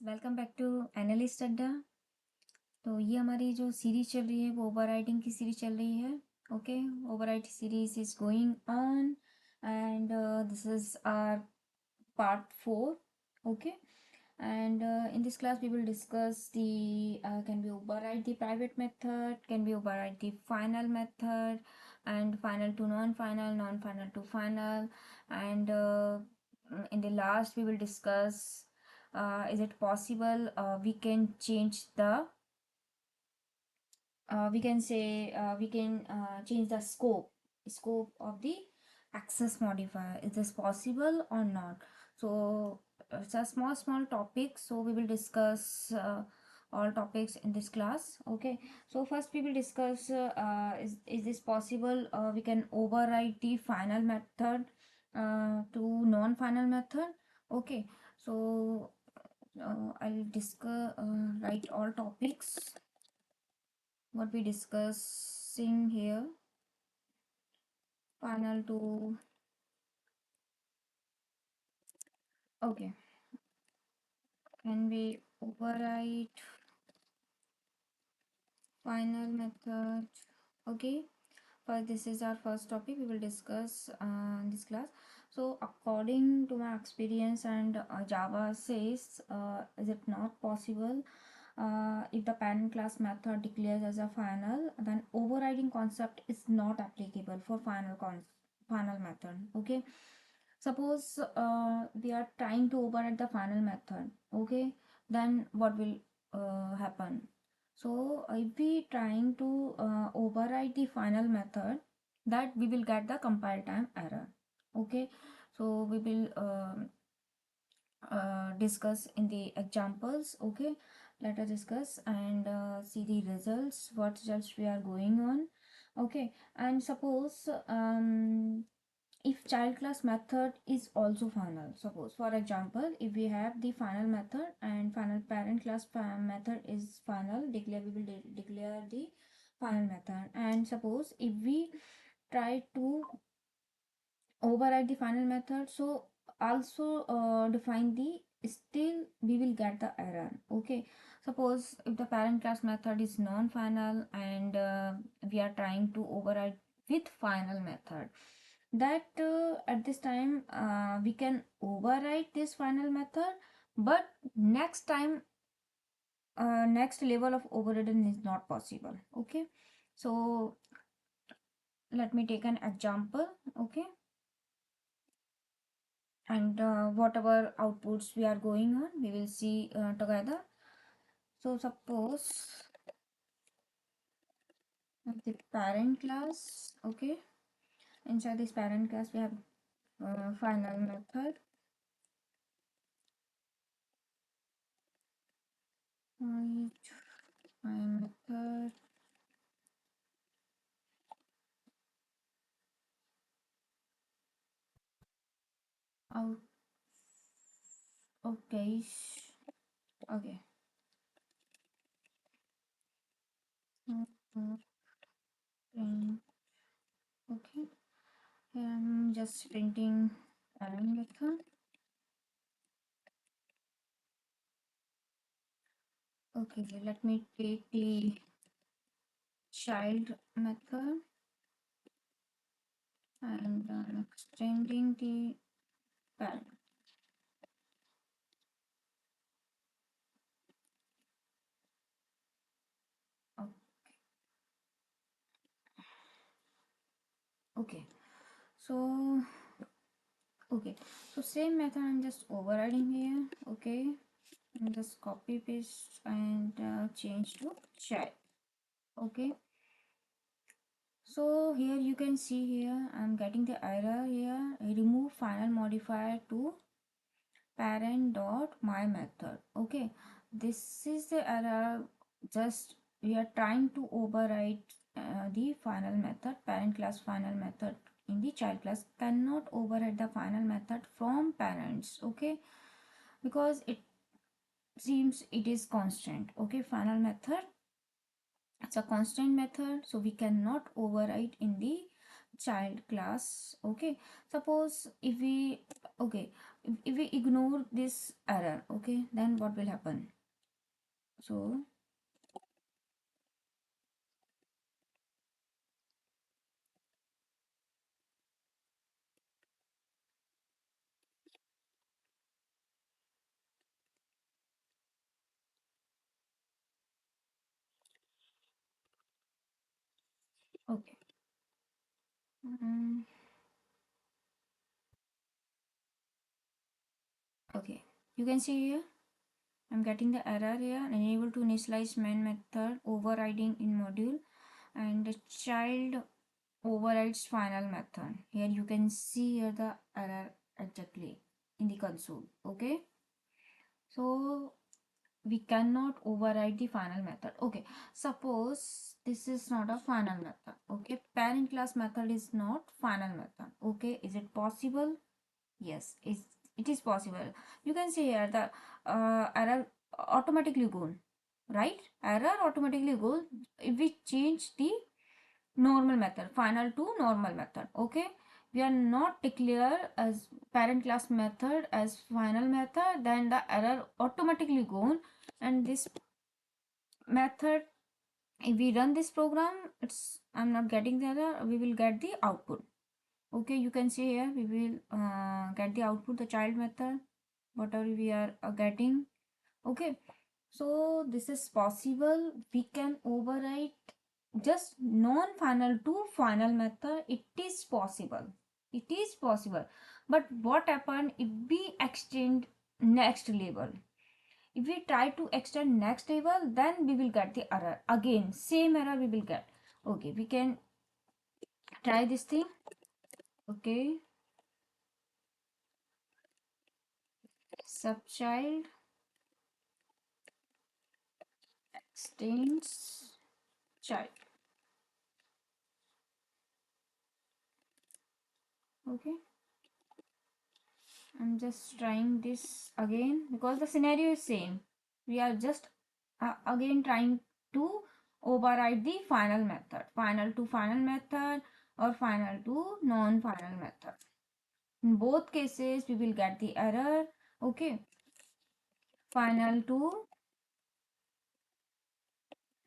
Welcome back to analyst अड्डा। तो ये हमारी जो सीरीज चल रही है वो ओवरराइडिंग की सीरीज चल रही है। Okay, override series is going on and this is our part 4. Okay, and in this class we will discuss the can we override the private method, can we override the final method, and final to non-final, non-final to final, and in the last we will discuss is it possible we can change the we can say we can change the scope of the access modifier. Is this possible or not? So it's a small topic, so we will discuss all topics in this class. Okay, so first we will discuss is this possible we can override the final method to non-final method. Okay, so I'll discuss write all topics what we discussing here. Final to, okay, can we override final method? Okay, first this is our first topic we will discuss in this class. So according to my experience and Java says is it not possible if the parent class method declares as a final, then overriding concept is not applicable for final method. Okay, suppose we are trying to override the final method. Okay, then what will happen? So if we trying to override the final method, that we will get the compile time error. Okay, so we will discuss in the examples. Okay, let us discuss and see the results, what results we are going on. Okay, and suppose if child class method is also final, suppose for example if we have the final method and final parent class method is final, declare we will declare the final method, and suppose if we try to override the final method, so also define the, still we will get the error. Okay, suppose if the parent class method is non-final and we are trying to override with final method, that at this time we can override this final method, but next time next level of overridden is not possible. Okay, so let me take an example. Okay, and whatever outputs we are going on we will see together. So suppose the parent class. Okay, inside this parent class we have final method, my method. Out. Okay, okay. Print. Okay, I'm just printing parent method. Okay, let me take the child method and extending the parent. Oh, okay, so okay, so same method I'm just overriding here. Okay, and just copy paste and change to child. Okay, so here you can see here I'm getting the error here, remove final modifier to parent dot my method. Okay, this is the error, just we are trying to override the final method, parent class final method in the child class cannot override the final method from parents. Okay, because it seems it is constant. Okay, final method, it's a constant method, so we cannot override in the child class. Okay, suppose if we, okay, if we ignore this error, okay, then what will happen? So okay. Mm, okay, you can see here I'm getting the error here. Unable to initialize main method overriding in module, and the child overrides final method. Here you can see here the error exactly in the console. Okay, so we cannot override the final method. Okay, suppose this is not a final method. Okay, parent class method is not final method. Okay, is it possible? Yes, it is possible. You can see here the error automatically gone, right? Error automatically goes if we change the normal method, final to normal method. Okay, we are not declare as parent class method as final method, then the error automatically gone, and this method, if we run this program, it's I'm not getting the error, we will get the output. Okay, you can see here we will get the output, the child method, whatever we are getting. Okay, so this is possible. We can overwrite just non-final to final method. It is possible. It is possible. But what happen if we extend next level? If we try to extend next level, then we will get the error. Again, same error we will get. Okay, we can try this thing. Okay, subchild extends child. Okay, I'm just trying this again because the scenario is same. We are just again trying to override the final method, final to final method or final to non-final method. In both cases, we will get the error. Okay, final to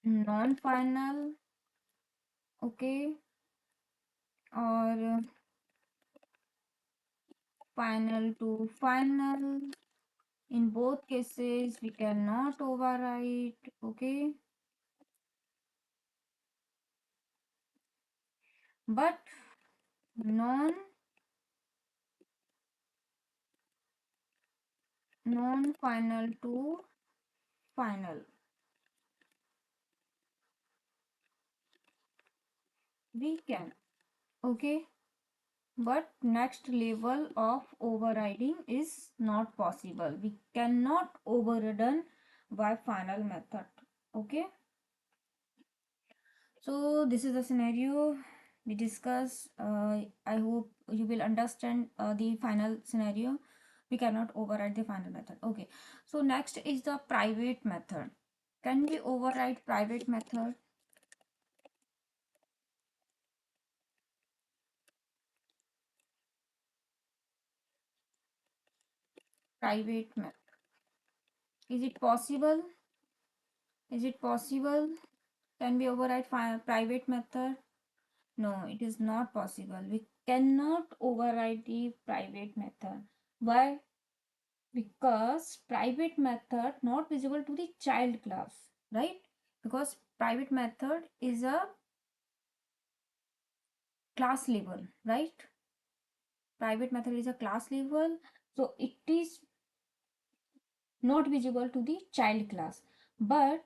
non-final. Okay, or final to final. In both cases, we cannot override. Okay, but non non-final to final, we can. Okay, but next level of overriding is not possible. We cannot override by final method. Okay, so this is the scenario we discuss. I hope you will understand the final scenario. We cannot override the final method. Okay, so next is the private method. Can we override private method? Private method, is it possible? Is it possible? Can we override private method? No, it is not possible. We cannot override the private method. Why? Because private method not visible to the child class, right? Because private method is a class level, right? Private method is a class level, so it is not visible to the child class. But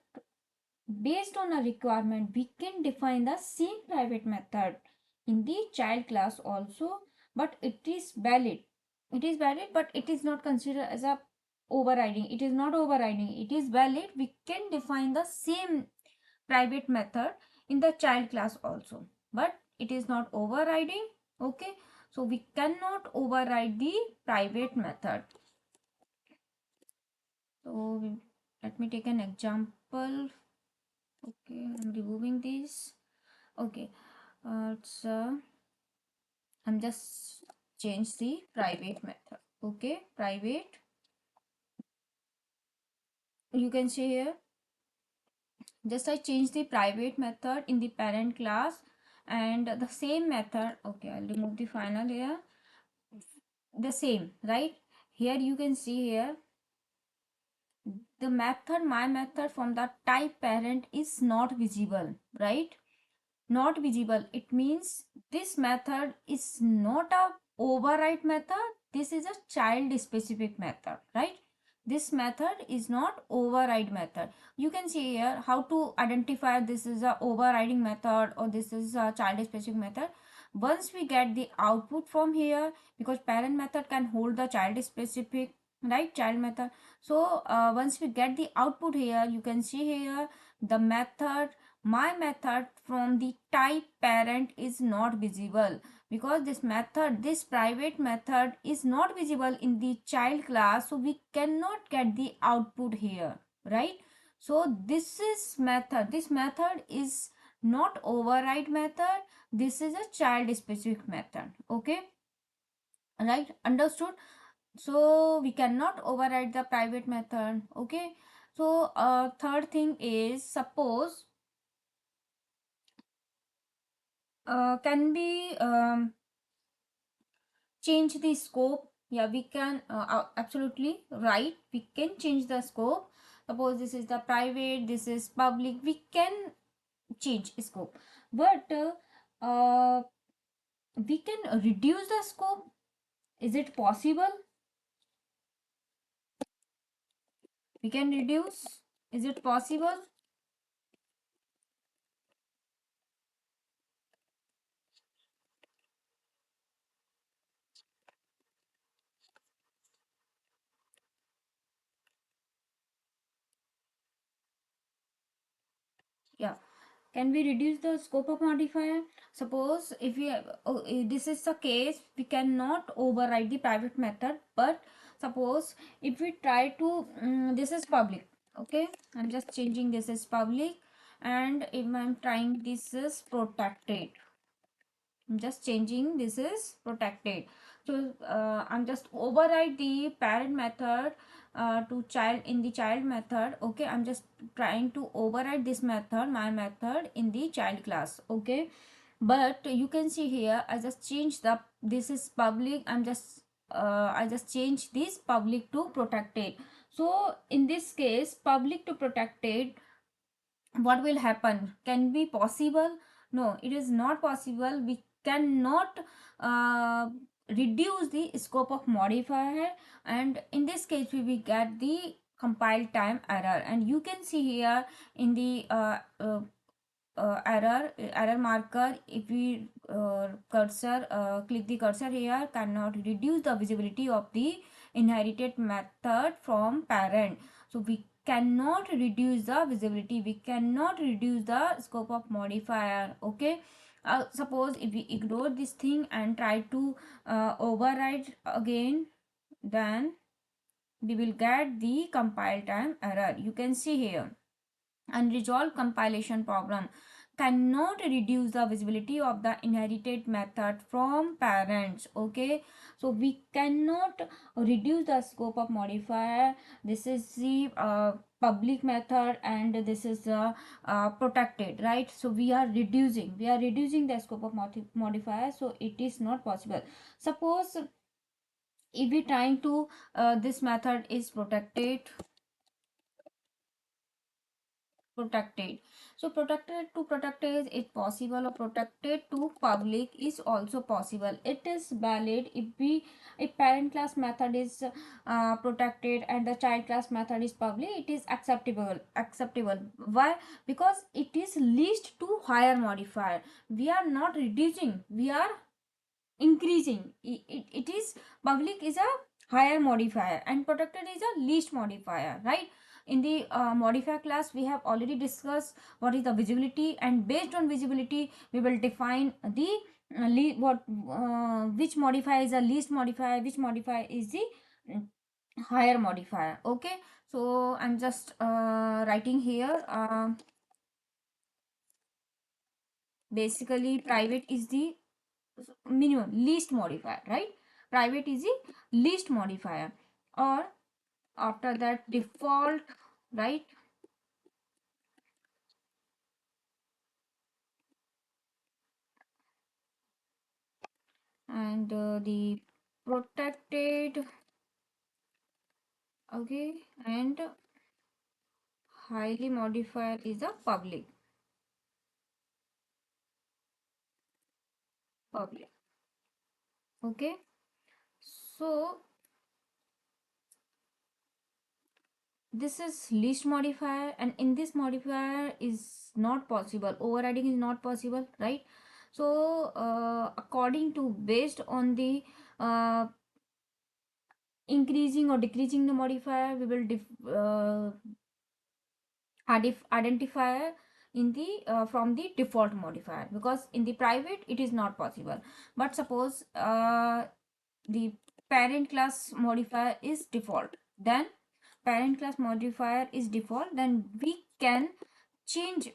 based on a requirement, we can define the same private method in the child class also, but it is valid. It is valid, but it is not considered as a overriding. It is not overriding. It is valid. We can define the same private method in the child class also, but it is not overriding. Okay, so we cannot override the private method. So let me take an example. Okay, I'm removing this. Okay, so I'm just change the private method. Okay, private, you can see here, just I change the private method in the parent class, and the same method, okay, I'll remove the final here, the same, right? Here you can see here the method, my method from the type parent is not visible, right? Not visible, it means this method is not a override method, this is a child specific method, right? This method is not override method. You can see here how to identify this is a overriding method or this is a child specific method. Once we get the output from here, because parent method can hold the child specific, right, child method. So once we get the output here, you can see here the method, my method from the type parent is not visible, because this method, this private method is not visible in the child class, so we cannot get the output here, right? So this is method, this method is not override method, this is a child specific method. Okay, right, understood? So we cannot override the private method. Okay, so third thing is, suppose can we change the scope? Yeah, we can, absolutely right, we can change the scope. Suppose this is the private, this is public, we can change scope, but we can reduce the scope. Is it possible? We can reduce, is it possible? Yeah, can we reduce the scope of modifier? Suppose if we this is the case, we cannot override the private method, but suppose if we try to this is public, okay, I'm just changing this is public, and if I'm trying this is protected, I'm just changing this is protected. So I'm just override the parent method to child in the child method. Okay, I'm just trying to override this method, my method, in the child class. Okay, but you can see here I just changed the, this is public, I'm just I just change this public to protected. So in this case, public to protected, what will happen? Can be possible? No, it is not possible. We cannot uh, reduce the scope of modifier, and in this case we will get the compile time error. And you can see here in the error marker, if we cursor click the cursor here, cannot reduce the visibility of the inherited method from parent. So we cannot reduce the visibility, we cannot reduce the scope of modifier. Okay, suppose if we ignore this thing and try to override again, then we will get the compile time error. You can see here, unresolved compilation problem, cannot reduce the visibility of the inherited method from parents. Okay, so we cannot reduce the scope of modifier. This is the public method, and this is the protected, right? So we are reducing the scope of modifier, so it is not possible. Suppose if we trying to this method is protected, so protected to protected is possible, or protected to public is also possible. It is valid if we, if parent class method is protected and the child class method is public, it is acceptable. Why? Because it is least to higher modifier, we are not reducing, we are increasing. It is, public is a higher modifier and protected is a least modifier, right? In the modifier class we have already discussed what is the visibility, and based on visibility we will define the which modifier is a least modifier, which modifier is the mm, higher modifier. Okay, so I'm just writing here, basically private is the minimum least modifier, right? Private is the least modifier, or after that default, right? And the protected, okay, and highly modifier is a public, okay. So this is least modifier, and in this modifier is not possible, overriding is not possible, right? So according to, based on the uh, increasing or decreasing the modifier, we will identifier in the from the default modifier, because in the private it is not possible. But suppose the parent class modifier is default, then parent class modifier is default, then change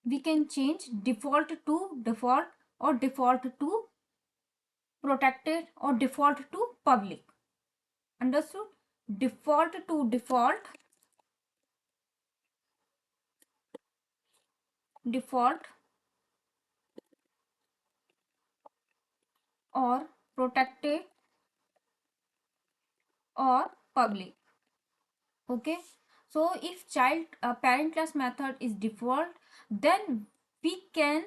we can change default to default, or default to protected, or default to public. Understood? Default to default, or protected, or public. Okay. So if child parent class method is default, then we can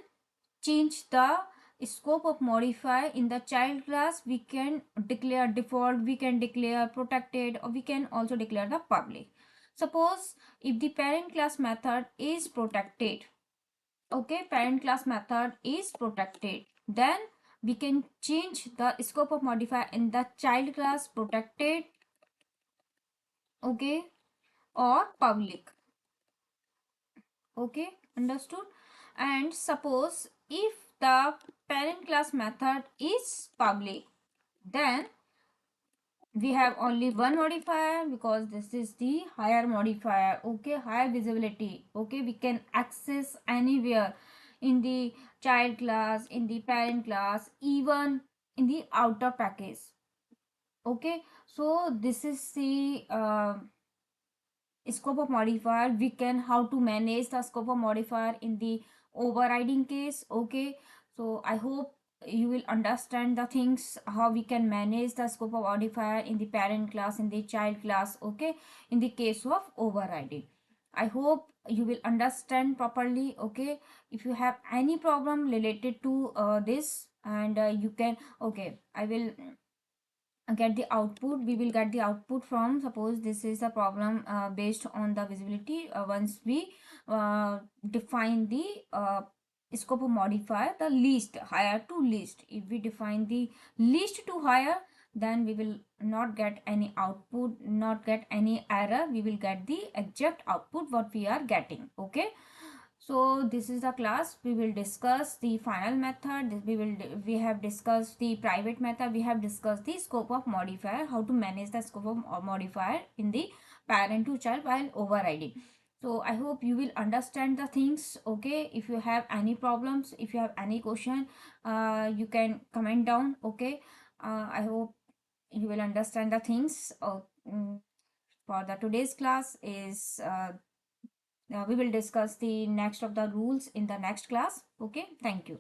change the scope of modifier. In the child class we can declare default, we can declare protected, or we can also declare the public. Suppose if the parent class method is protected, okay, parent class method is protected, then we can change the scope of modifier in the child class protected, okay, or public. Okay, understood. And suppose if the parent class method is public, then we have only one modifier, because this is the higher modifier, okay, higher visibility, okay, we can access anywhere in the child class, in the parent class, even in the outer package, okay. So this is the scope of modifier. We can how to manage the scope of modifier in the overriding case, okay. So I hope you will understand the things, how we can manage the scope of modifier in the parent class, in the child class, okay, in the case of overriding. I hope you will understand properly, okay. If you have any problem related to this, and you can, okay, I will get the output, we will get the output from, suppose this is a problem based on the visibility. Once we define the scope of modifier, the least higher to least, if we define the least to higher, then we will not get any output, not get any error, we will get the exact output what we are getting, okay. So this is the class. We will discuss the final method. We have discussed the private method. We have discussed the scope of modifier, how to manage the scope of modifier in the parent to child while overriding. So I hope you will understand the things, okay. If you have any problems, if you have any question, you can comment down, okay. I hope you will understand the things. Mm, for the today's class is we will discuss the next of the rules in the next class, okay. Thank you.